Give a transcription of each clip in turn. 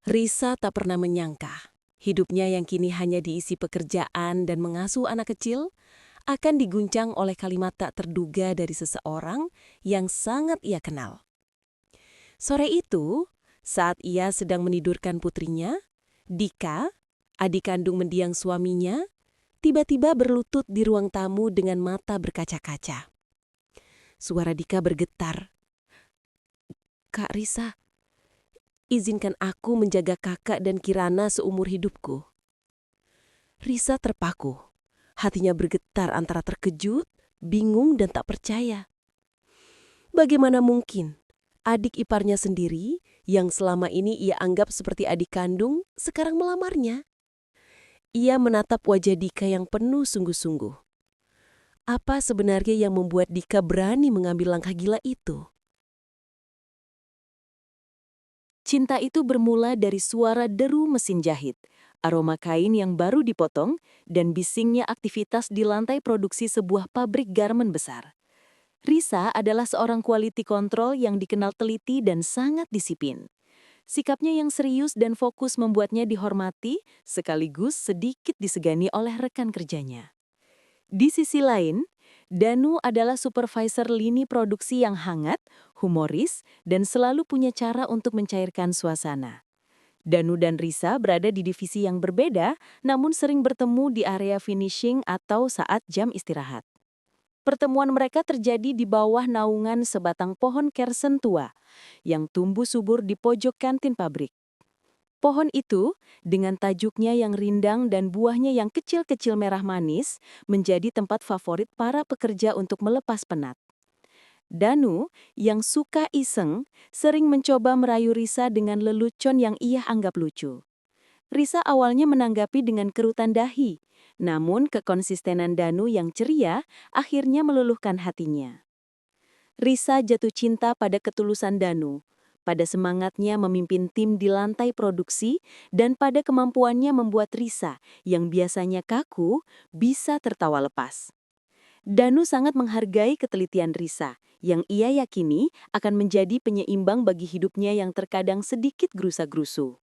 Risa tak pernah menyangka, hidupnya yang kini hanya diisi pekerjaan dan mengasuh anak kecil, akan diguncang oleh kalimat tak terduga dari seseorang yang sangat ia kenal. Sore itu, saat ia sedang menidurkan putrinya, Dika, adik kandung mendiang suaminya, tiba-tiba berlutut di ruang tamu dengan mata berkaca-kaca. Suara Dika bergetar. "Kak Risa, izinkan aku menjaga kakak dan Kirana seumur hidupku." Risa terpaku. Hatinya bergetar antara terkejut, bingung, dan tak percaya. Bagaimana mungkin adik iparnya sendiri yang selama ini ia anggap seperti adik kandung sekarang melamarnya? Ia menatap wajah Dika yang penuh sungguh-sungguh. Apa sebenarnya yang membuat Dika berani mengambil langkah gila itu? Cinta itu bermula dari suara deru mesin jahit, aroma kain yang baru dipotong, dan bisingnya aktivitas di lantai produksi sebuah pabrik garmen besar. Risa adalah seorang quality control yang dikenal teliti dan sangat disiplin. Sikapnya yang serius dan fokus membuatnya dihormati, sekaligus sedikit disegani oleh rekan kerjanya. Di sisi lain, Danu adalah supervisor lini produksi yang hangat, humoris, dan selalu punya cara untuk mencairkan suasana. Danu dan Risa berada di divisi yang berbeda, namun sering bertemu di area finishing atau saat jam istirahat. Pertemuan mereka terjadi di bawah naungan sebatang pohon kersen tua yang tumbuh subur di pojok kantin pabrik. Pohon itu, dengan tajuknya yang rindang dan buahnya yang kecil-kecil merah manis, menjadi tempat favorit para pekerja untuk melepas penat. Danu, yang suka iseng, sering mencoba merayu Risa dengan lelucon yang ia anggap lucu. Risa awalnya menanggapi dengan kerutan dahi, namun kekonsistenan Danu yang ceria akhirnya meluluhkan hatinya. Risa jatuh cinta pada ketulusan Danu, pada semangatnya memimpin tim di lantai produksi, dan pada kemampuannya membuat Risa, yang biasanya kaku, bisa tertawa lepas. Danu sangat menghargai ketelitian Risa, yang ia yakini akan menjadi penyeimbang bagi hidupnya yang terkadang sedikit gerusa-gerusu.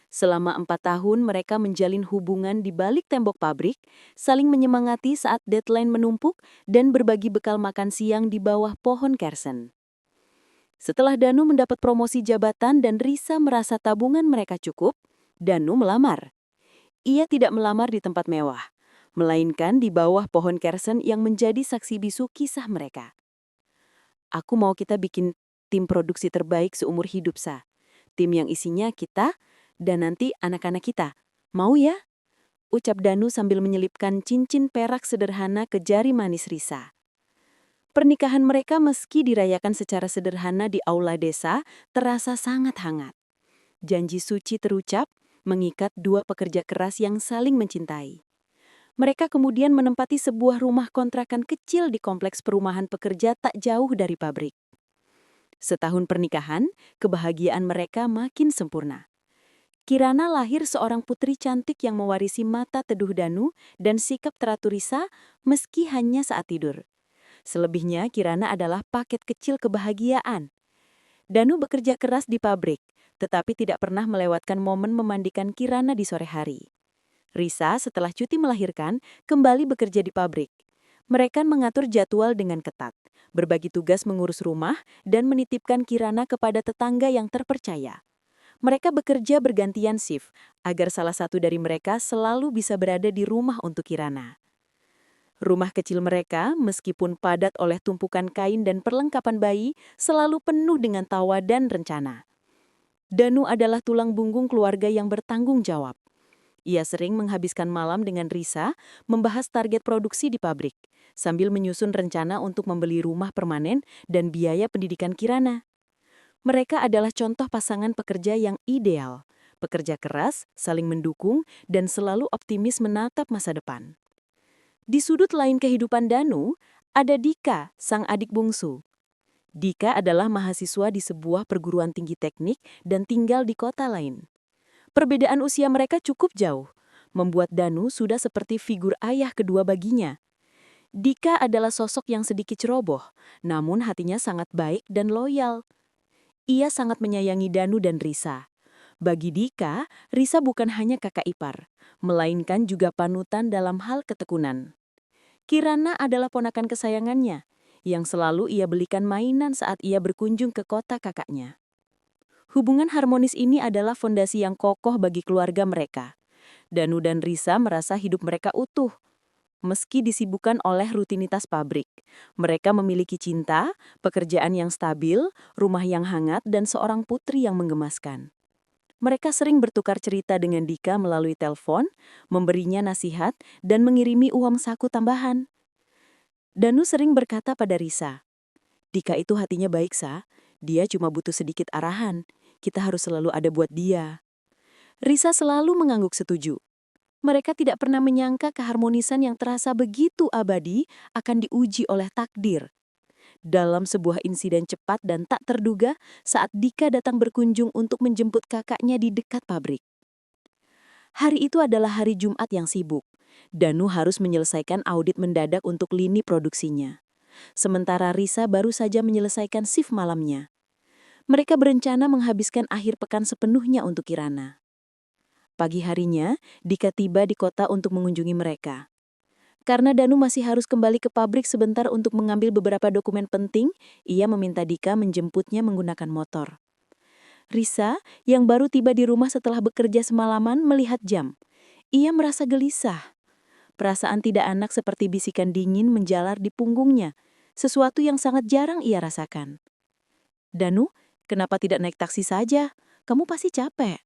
Selama 4 tahun mereka menjalin hubungan di balik tembok pabrik, saling menyemangati saat deadline menumpuk, dan berbagi bekal makan siang di bawah pohon kersen. Setelah Danu mendapat promosi jabatan dan Risa merasa tabungan mereka cukup, Danu melamar. Ia tidak melamar di tempat mewah, melainkan di bawah pohon kersen yang menjadi saksi bisu kisah mereka. "Aku mau kita bikin tim produksi terbaik seumur hidup, Sa. Tim yang isinya kita dan nanti anak-anak kita. Mau ya?" Ucap Danu sambil menyelipkan cincin perak sederhana ke jari manis Risa. Pernikahan mereka meski dirayakan secara sederhana di aula desa, terasa sangat hangat. Janji suci terucap, mengikat dua pekerja keras yang saling mencintai. Mereka kemudian menempati sebuah rumah kontrakan kecil di kompleks perumahan pekerja tak jauh dari pabrik. Setahun pernikahan, kebahagiaan mereka makin sempurna. Kirana lahir seorang putri cantik yang mewarisi mata teduh Danu dan sikap teratur Risa meski hanya saat tidur. Selebihnya, Kirana adalah paket kecil kebahagiaan. Danu bekerja keras di pabrik, tetapi tidak pernah melewatkan momen memandikan Kirana di sore hari. Risa setelah cuti melahirkan, kembali bekerja di pabrik. Mereka mengatur jadwal dengan ketat, berbagi tugas mengurus rumah, dan menitipkan Kirana kepada tetangga yang terpercaya. Mereka bekerja bergantian shift, agar salah satu dari mereka selalu bisa berada di rumah untuk Kirana. Rumah kecil mereka, meskipun padat oleh tumpukan kain dan perlengkapan bayi, selalu penuh dengan tawa dan rencana. Danu adalah tulang punggung keluarga yang bertanggung jawab. Ia sering menghabiskan malam dengan Risa, membahas target produksi di pabrik, sambil menyusun rencana untuk membeli rumah permanen dan biaya pendidikan Kirana. Mereka adalah contoh pasangan pekerja yang ideal, pekerja keras, saling mendukung, dan selalu optimis menatap masa depan. Di sudut lain kehidupan Danu, ada Dika, sang adik bungsu. Dika adalah mahasiswa di sebuah perguruan tinggi teknik dan tinggal di kota lain. Perbedaan usia mereka cukup jauh, membuat Danu sudah seperti figur ayah kedua baginya. Dika adalah sosok yang sedikit ceroboh, namun hatinya sangat baik dan loyal. Ia sangat menyayangi Danu dan Risa. Bagi Dika, Risa bukan hanya kakak ipar, melainkan juga panutan dalam hal ketekunan. Kirana adalah ponakan kesayangannya, yang selalu ia belikan mainan saat ia berkunjung ke kota kakaknya. Hubungan harmonis ini adalah fondasi yang kokoh bagi keluarga mereka. Danu dan Risa merasa hidup mereka utuh. Meski disibukkan oleh rutinitas pabrik, mereka memiliki cinta, pekerjaan yang stabil, rumah yang hangat, dan seorang putri yang menggemaskan. Mereka sering bertukar cerita dengan Dika melalui telepon, memberinya nasihat, dan mengirimi uang saku tambahan. Danu sering berkata pada Risa, "Dika itu hatinya baik, Sa. Dia cuma butuh sedikit arahan. Kita harus selalu ada buat dia." Risa selalu mengangguk setuju. Mereka tidak pernah menyangka keharmonisan yang terasa begitu abadi akan diuji oleh takdir. Dalam sebuah insiden cepat dan tak terduga saat Dika datang berkunjung untuk menjemput kakaknya di dekat pabrik. Hari itu adalah hari Jumat yang sibuk. Danu harus menyelesaikan audit mendadak untuk lini produksinya. Sementara Risa baru saja menyelesaikan shift malamnya. Mereka berencana menghabiskan akhir pekan sepenuhnya untuk Kirana. Pagi harinya, Dika tiba di kota untuk mengunjungi mereka. Karena Danu masih harus kembali ke pabrik sebentar untuk mengambil beberapa dokumen penting, ia meminta Dika menjemputnya menggunakan motor. Risa, yang baru tiba di rumah setelah bekerja semalaman, melihat jam. Ia merasa gelisah. Perasaan tidak enak seperti bisikan dingin menjalar di punggungnya, sesuatu yang sangat jarang ia rasakan. "Danu, kenapa tidak naik taksi saja? Kamu pasti capek."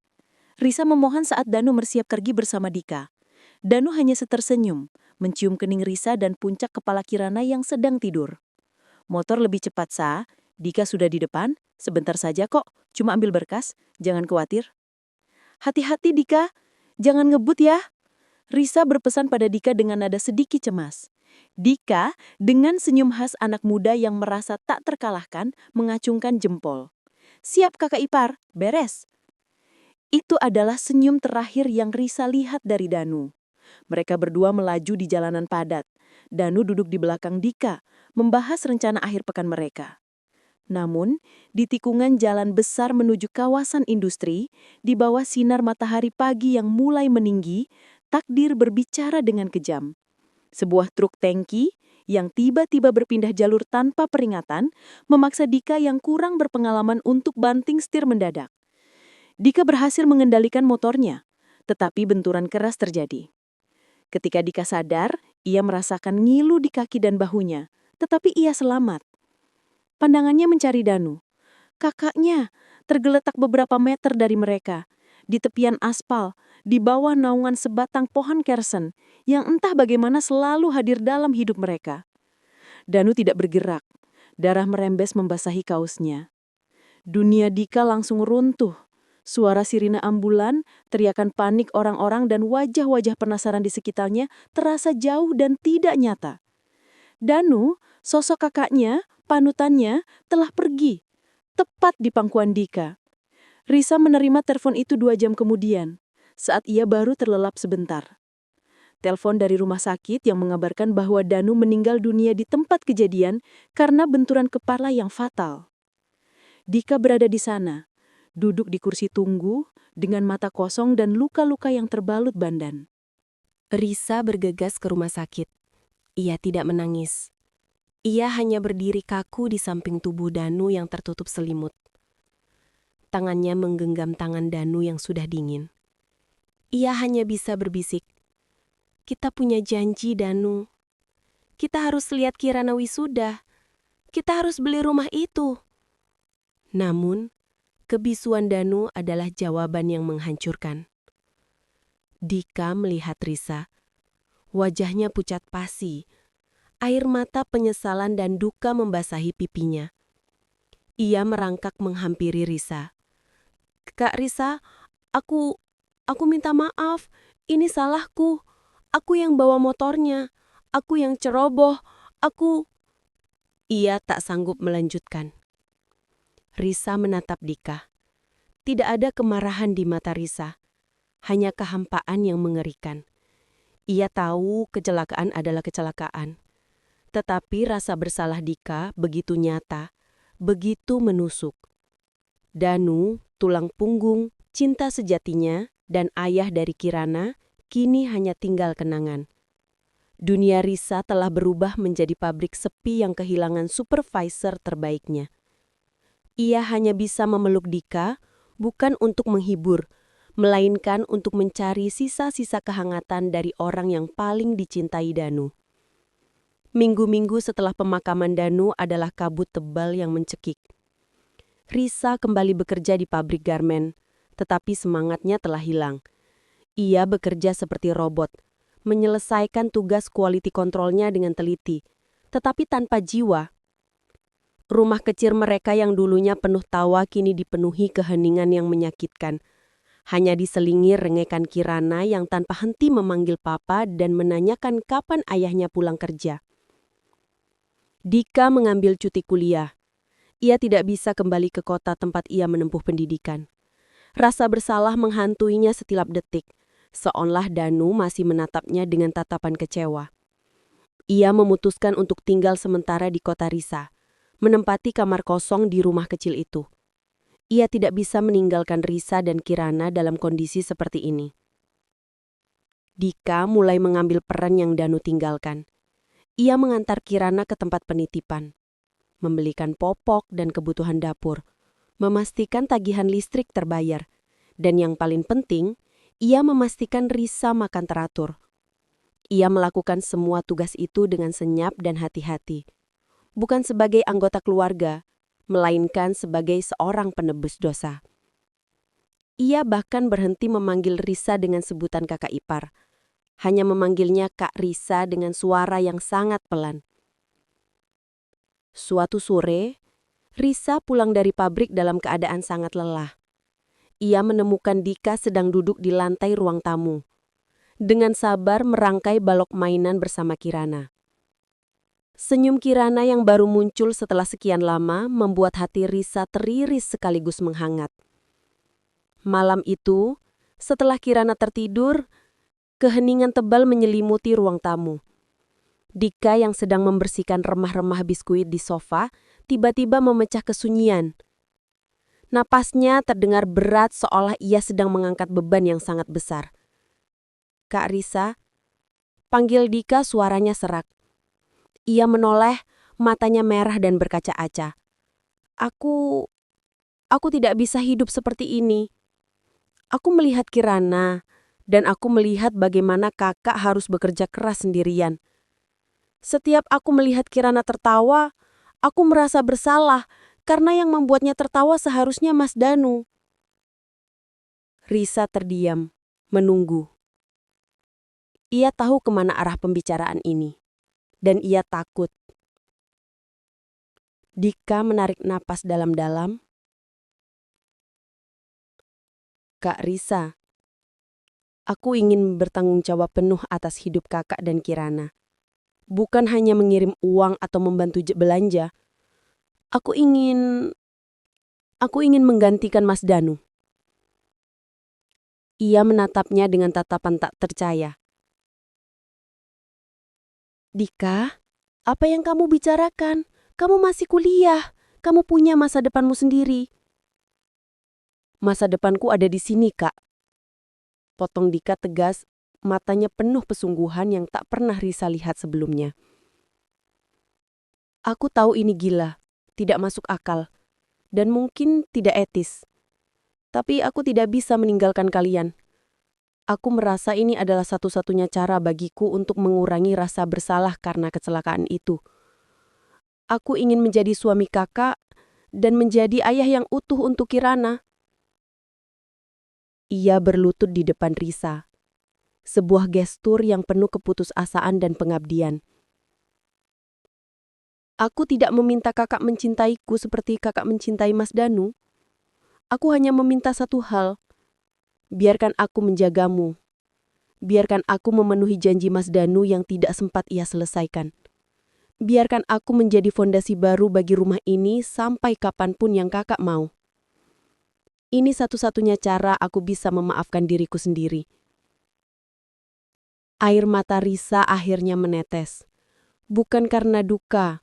Risa memohon saat Danu bersiap pergi bersama Dika. Danu hanya setersenyum, mencium kening Risa dan puncak kepala Kirana yang sedang tidur. "Motor lebih cepat, Sa. Dika sudah di depan, sebentar saja kok, cuma ambil berkas, jangan khawatir." "Hati-hati Dika, jangan ngebut ya." Risa berpesan pada Dika dengan nada sedikit cemas. Dika, dengan senyum khas anak muda yang merasa tak terkalahkan, mengacungkan jempol. "Siap kakak ipar, beres." Itu adalah senyum terakhir yang Risa lihat dari Danu. Mereka berdua melaju di jalanan padat. Danu duduk di belakang Dika, membahas rencana akhir pekan mereka. Namun, di tikungan jalan besar menuju kawasan industri, di bawah sinar matahari pagi yang mulai meninggi, takdir berbicara dengan kejam. Sebuah truk tangki yang tiba-tiba berpindah jalur tanpa peringatan memaksa Dika yang kurang berpengalaman untuk banting setir mendadak. Dika berhasil mengendalikan motornya, tetapi benturan keras terjadi. Ketika Dika sadar, ia merasakan ngilu di kaki dan bahunya, tetapi ia selamat. Pandangannya mencari Danu. Kakaknya tergeletak beberapa meter dari mereka, di tepian aspal, di bawah naungan sebatang pohon kersen, yang entah bagaimana selalu hadir dalam hidup mereka. Danu tidak bergerak, darah merembes membasahi kaosnya. Dunia Dika langsung runtuh. Suara sirine ambulan, teriakan panik orang-orang dan wajah-wajah penasaran di sekitarnya terasa jauh dan tidak nyata. Danu, sosok kakaknya, panutannya, telah pergi. Tepat di pangkuan Dika. Risa menerima telepon itu 2 jam kemudian, saat ia baru terlelap sebentar. Telepon dari rumah sakit yang mengabarkan bahwa Danu meninggal dunia di tempat kejadian karena benturan kepala yang fatal. Dika berada di sana, duduk di kursi tunggu dengan mata kosong dan luka-luka yang terbalut bandan. Risa bergegas ke rumah sakit. Ia tidak menangis. Ia hanya berdiri kaku di samping tubuh Danu yang tertutup selimut. Tangannya menggenggam tangan Danu yang sudah dingin. Ia hanya bisa berbisik, "Kita punya janji, Danu. Kita harus lihat Kirana wisuda. Kita harus beli rumah itu." Namun, kebisuan Danu adalah jawaban yang menghancurkan. Dika melihat Risa. Wajahnya pucat pasi. Air mata penyesalan dan duka membasahi pipinya. Ia merangkak menghampiri Risa. "Kak Risa, aku minta maaf. Ini salahku. Aku yang bawa motornya. Aku yang ceroboh. Aku..." Ia tak sanggup melanjutkan. Risa menatap Dika. Tidak ada kemarahan di mata Risa, hanya kehampaan yang mengerikan. Ia tahu kecelakaan adalah kecelakaan, tetapi rasa bersalah Dika begitu nyata, begitu menusuk. Danu, tulang punggung, Cinta sejatinya dan ayah dari Kirana kini hanya tinggal kenangan. Dunia Risa telah berubah menjadi pabrik sepi yang kehilangan supervisor terbaiknya. Ia hanya bisa memeluk Dika, bukan untuk menghibur, melainkan untuk mencari sisa-sisa kehangatan dari orang yang paling dicintai Danu. Minggu-minggu setelah pemakaman Danu adalah kabut tebal yang mencekik. Risa kembali bekerja di pabrik garmen, tetapi semangatnya telah hilang. Ia bekerja seperti robot, menyelesaikan tugas quality controlnya dengan teliti, tetapi tanpa jiwa. Rumah kecil mereka yang dulunya penuh tawa kini dipenuhi keheningan yang menyakitkan. Hanya diselingi rengekan Kirana yang tanpa henti memanggil papa dan menanyakan kapan ayahnya pulang kerja. Dika mengambil cuti kuliah. Ia tidak bisa kembali ke kota tempat ia menempuh pendidikan. Rasa bersalah menghantuinya setiap detik, seolah Danu masih menatapnya dengan tatapan kecewa. Ia memutuskan untuk tinggal sementara di kota Risa, menempati kamar kosong di rumah kecil itu. Ia tidak bisa meninggalkan Risa dan Kirana dalam kondisi seperti ini. Dika mulai mengambil peran yang Danu tinggalkan. Ia mengantar Kirana ke tempat penitipan, membelikan popok dan kebutuhan dapur, memastikan tagihan listrik terbayar, dan yang paling penting, ia memastikan Risa makan teratur. Ia melakukan semua tugas itu dengan senyap dan hati-hati, bukan sebagai anggota keluarga, melainkan sebagai seorang penebus dosa. Ia bahkan berhenti memanggil Risa dengan sebutan kakak ipar, hanya memanggilnya Kak Risa dengan suara yang sangat pelan. Suatu sore, Risa pulang dari pabrik dalam keadaan sangat lelah. Ia menemukan Dika sedang duduk di lantai ruang tamu, dengan sabar merangkai balok mainan bersama Kirana. Senyum Kirana yang baru muncul setelah sekian lama membuat hati Risa teriris sekaligus menghangat. Malam itu, setelah Kirana tertidur, keheningan tebal menyelimuti ruang tamu. Dika yang sedang membersihkan remah-remah biskuit di sofa tiba-tiba memecah kesunyian. Napasnya terdengar berat seolah ia sedang mengangkat beban yang sangat besar. "Kak Risa," panggil Dika, suaranya serak. Ia menoleh, matanya merah dan berkaca-kaca. Aku tidak bisa hidup seperti ini. Aku melihat Kirana, dan aku melihat bagaimana kakak harus bekerja keras sendirian. Setiap aku melihat Kirana tertawa, aku merasa bersalah karena yang membuatnya tertawa seharusnya Mas Danu. Risa terdiam, menunggu. Ia tahu kemana arah pembicaraan ini, dan ia takut. Dika menarik napas dalam-dalam. "Kak Risa, aku ingin bertanggung jawab penuh atas hidup kakak dan Kirana. Bukan hanya mengirim uang atau membantu belanja. Aku ingin menggantikan Mas Danu." Ia menatapnya dengan tatapan tak percaya. "Dika, apa yang kamu bicarakan? Kamu masih kuliah. Kamu punya masa depanmu sendiri." "Masa depanku ada di sini, Kak," potong Dika tegas, matanya penuh kesungguhan yang tak pernah Risa lihat sebelumnya. "Aku tahu ini gila, tidak masuk akal, dan mungkin tidak etis. Tapi aku tidak bisa meninggalkan kalian. Aku merasa ini adalah satu-satunya cara bagiku untuk mengurangi rasa bersalah karena kecelakaan itu. Aku ingin menjadi suami kakak dan menjadi ayah yang utuh untuk Kirana." Ia berlutut di depan Risa, sebuah gestur yang penuh keputusasaan dan pengabdian. "Aku tidak meminta kakak mencintaiku seperti kakak mencintai Mas Danu. Aku hanya meminta satu hal. Biarkan aku menjagamu. Biarkan aku memenuhi janji Mas Danu yang tidak sempat ia selesaikan. Biarkan aku menjadi fondasi baru bagi rumah ini sampai kapanpun yang kakak mau. Ini satu-satunya cara aku bisa memaafkan diriku sendiri." Air mata Risa akhirnya menetes. Bukan karena duka,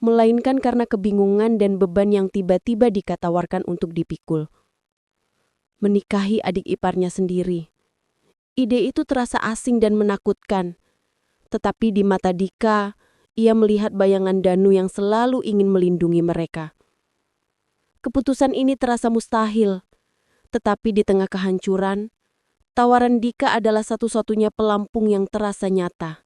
melainkan karena kebingungan dan beban yang tiba-tiba dikatawarkan untuk dipikul. menikahi adik iparnya sendiri. Ide itu terasa asing dan menakutkan. Tetapi di mata Dika, ia melihat bayangan Danu yang selalu ingin melindungi mereka. Keputusan ini terasa mustahil, tetapi di tengah kehancuran, tawaran Dika adalah satu-satunya pelampung yang terasa nyata.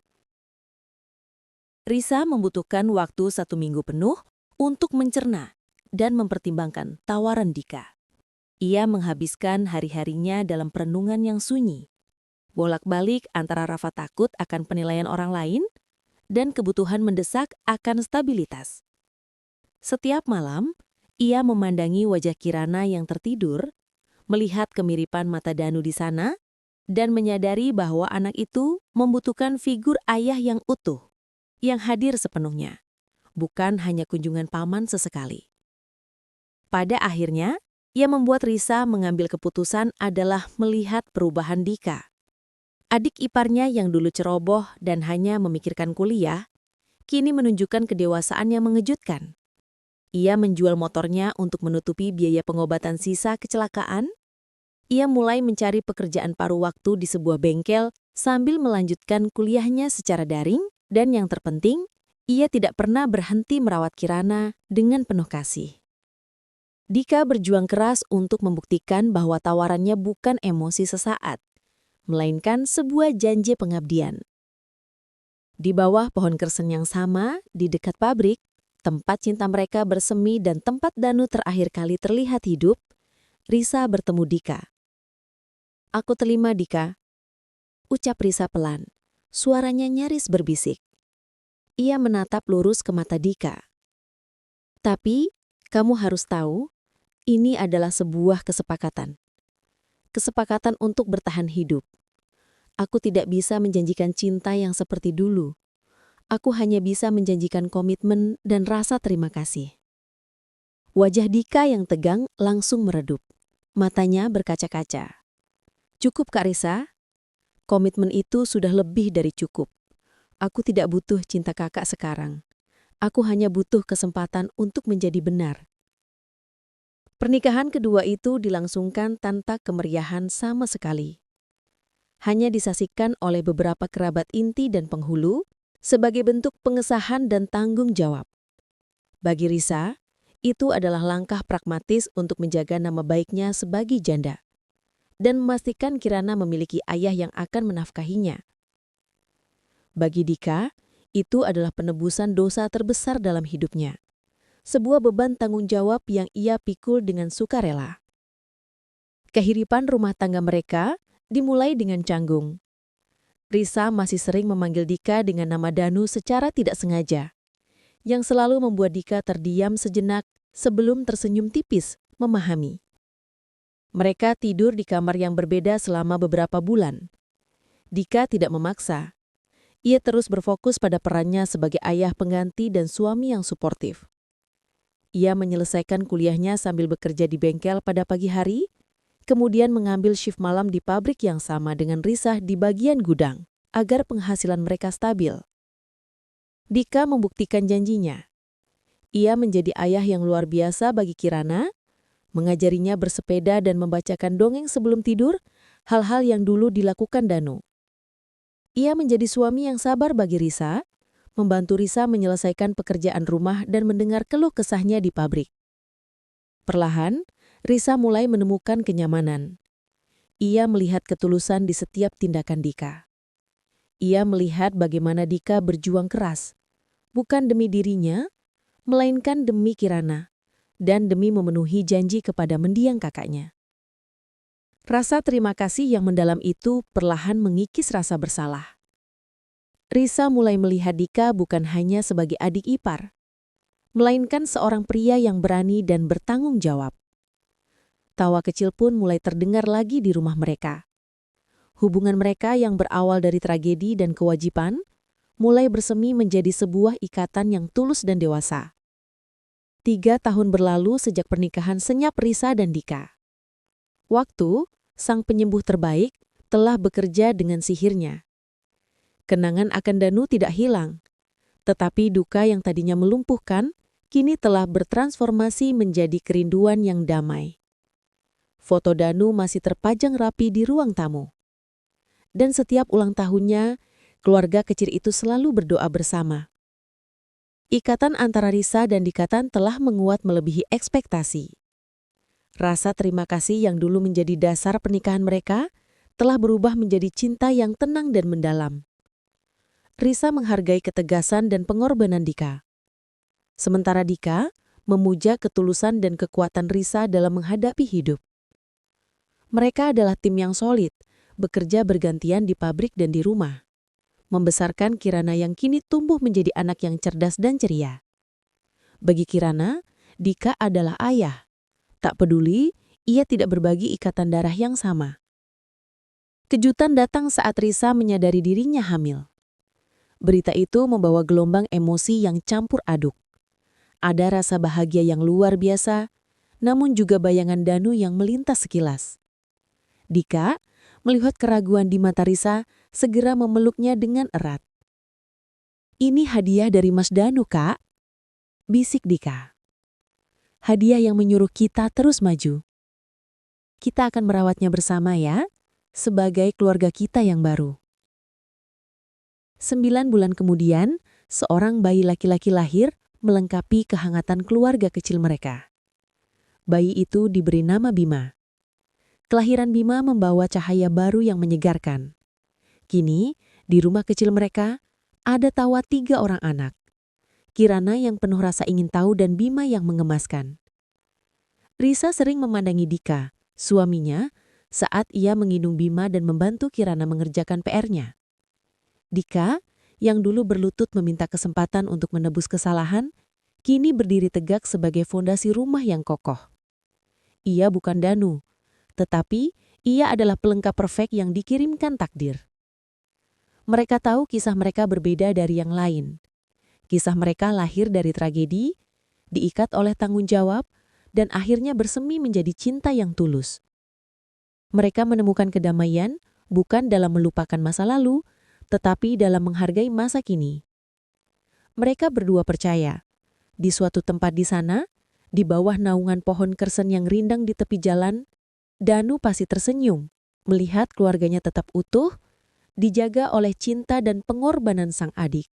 Risa membutuhkan waktu 1 minggu penuh untuk mencerna dan mempertimbangkan tawaran Dika. Ia menghabiskan hari-harinya dalam perenungan yang sunyi, bolak-balik antara rasa takut akan penilaian orang lain dan kebutuhan mendesak akan stabilitas. Setiap malam, ia memandangi wajah Kirana yang tertidur, melihat kemiripan mata Danu di sana, dan menyadari bahwa anak itu membutuhkan figur ayah yang utuh, yang hadir sepenuhnya, bukan hanya kunjungan paman sesekali. Pada akhirnya, ia membuat Risa mengambil keputusan adalah melihat perubahan Dika. Adik iparnya yang dulu ceroboh dan hanya memikirkan kuliah, kini menunjukkan kedewasaan yang mengejutkan. Ia menjual motornya untuk menutupi biaya pengobatan sisa kecelakaan. Ia mulai mencari pekerjaan paruh waktu di sebuah bengkel sambil melanjutkan kuliahnya secara daring, dan yang terpenting, ia tidak pernah berhenti merawat Kirana dengan penuh kasih. Dika berjuang keras untuk membuktikan bahwa tawarannya bukan emosi sesaat, melainkan sebuah janji pengabdian. Di bawah pohon kersen yang sama, di dekat pabrik, tempat cinta mereka bersemi dan tempat Danu terakhir kali terlihat hidup, Risa bertemu Dika. "Aku terima, Dika," ucap Risa pelan. Suaranya nyaris berbisik. Ia menatap lurus ke mata Dika. "Tapi, kamu harus tahu, ini adalah sebuah kesepakatan. Kesepakatan untuk bertahan hidup. Aku tidak bisa menjanjikan cinta yang seperti dulu. Aku hanya bisa menjanjikan komitmen dan rasa terima kasih." Wajah Dika yang tegang langsung meredup. Matanya berkaca-kaca. "Cukup, Kak Risa. Komitmen itu sudah lebih dari cukup. Aku tidak butuh cinta kakak sekarang. Aku hanya butuh kesempatan untuk menjadi benar." Pernikahan kedua itu dilangsungkan tanpa kemeriahan sama sekali. Hanya disaksikan oleh beberapa kerabat inti dan penghulu sebagai bentuk pengesahan dan tanggung jawab. Bagi Risa, itu adalah langkah pragmatis untuk menjaga nama baiknya sebagai janda dan memastikan Kirana memiliki ayah yang akan menafkahinya. Bagi Dika, itu adalah penebusan dosa terbesar dalam hidupnya. Sebuah beban tanggung jawab yang ia pikul dengan sukarela. Kehidupan rumah tangga mereka dimulai dengan canggung. Risa masih sering memanggil Dika dengan nama Danu secara tidak sengaja, yang selalu membuat Dika terdiam sejenak sebelum tersenyum tipis, memahami. Mereka tidur di kamar yang berbeda selama beberapa bulan. Dika tidak memaksa. Ia terus berfokus pada perannya sebagai ayah pengganti dan suami yang suportif. Ia menyelesaikan kuliahnya sambil bekerja di bengkel pada pagi hari, kemudian mengambil shift malam di pabrik yang sama dengan Risa di bagian gudang, agar penghasilan mereka stabil. Dika membuktikan janjinya. Ia menjadi ayah yang luar biasa bagi Kirana, mengajarinya bersepeda dan membacakan dongeng sebelum tidur, hal-hal yang dulu dilakukan Danu. Ia menjadi suami yang sabar bagi Risa, membantu Risa menyelesaikan pekerjaan rumah dan mendengar keluh kesahnya di pabrik. Perlahan, Risa mulai menemukan kenyamanan. Ia melihat ketulusan di setiap tindakan Dika. Ia melihat bagaimana Dika berjuang keras, bukan demi dirinya, melainkan demi Kirana, dan demi memenuhi janji kepada mendiang kakaknya. Rasa terima kasih yang mendalam itu perlahan mengikis rasa bersalah. Risa mulai melihat Dika bukan hanya sebagai adik ipar, melainkan seorang pria yang berani dan bertanggung jawab. Tawa kecil pun mulai terdengar lagi di rumah mereka. Hubungan mereka yang berawal dari tragedi dan kewajiban, mulai bersemi menjadi sebuah ikatan yang tulus dan dewasa. 3 tahun berlalu sejak pernikahan senyap Risa dan Dika. Waktu, sang penyembuh terbaik, telah bekerja dengan sihirnya. Kenangan akan Danu tidak hilang, tetapi duka yang tadinya melumpuhkan, kini telah bertransformasi menjadi kerinduan yang damai. Foto Danu masih terpajang rapi di ruang tamu. Dan setiap ulang tahunnya, keluarga kecil itu selalu berdoa bersama. Ikatan antara Risa dan Dikatan telah menguat melebihi ekspektasi. Rasa terima kasih yang dulu menjadi dasar pernikahan mereka telah berubah menjadi cinta yang tenang dan mendalam. Risa menghargai ketegasan dan pengorbanan Dika. Sementara Dika memuja ketulusan dan kekuatan Risa dalam menghadapi hidup. Mereka adalah tim yang solid, bekerja bergantian di pabrik dan di rumah. Membesarkan Kirana yang kini tumbuh menjadi anak yang cerdas dan ceria. Bagi Kirana, Dika adalah ayah. Tak peduli, ia tidak berbagi ikatan darah yang sama. Kejutan datang saat Risa menyadari dirinya hamil. Berita itu membawa gelombang emosi yang campur aduk. Ada rasa bahagia yang luar biasa, namun juga bayangan Danu yang melintas sekilas. Dika, melihat keraguan di mata Risa, segera memeluknya dengan erat. "Ini hadiah dari Mas Danu, Kak," bisik Dika. "Hadiah yang menyuruh kita terus maju. Kita akan merawatnya bersama ya, sebagai keluarga kita yang baru." 9 bulan kemudian, seorang bayi laki-laki lahir melengkapi kehangatan keluarga kecil mereka. Bayi itu diberi nama Bima. Kelahiran Bima membawa cahaya baru yang menyegarkan. Kini, di rumah kecil mereka, ada tawa 3 orang anak. Kirana yang penuh rasa ingin tahu dan Bima yang mengemaskan. Risa sering memandangi Dika, suaminya, saat ia menggendong Bima dan membantu Kirana mengerjakan PR-nya. Dika, yang dulu berlutut meminta kesempatan untuk menebus kesalahan, kini berdiri tegak sebagai fondasi rumah yang kokoh. Ia bukan Danu, tetapi ia adalah pelengkap perfect yang dikirimkan takdir. Mereka tahu kisah mereka berbeda dari yang lain. Kisah mereka lahir dari tragedi, diikat oleh tanggung jawab, dan akhirnya bersemi menjadi cinta yang tulus. Mereka menemukan kedamaian bukan dalam melupakan masa lalu, tetapi dalam menghargai masa kini. Mereka berdua percaya, di suatu tempat di sana, di bawah naungan pohon kersen yang rindang di tepi jalan, Danu pasti tersenyum melihat keluarganya tetap utuh, dijaga oleh cinta dan pengorbanan sang adik.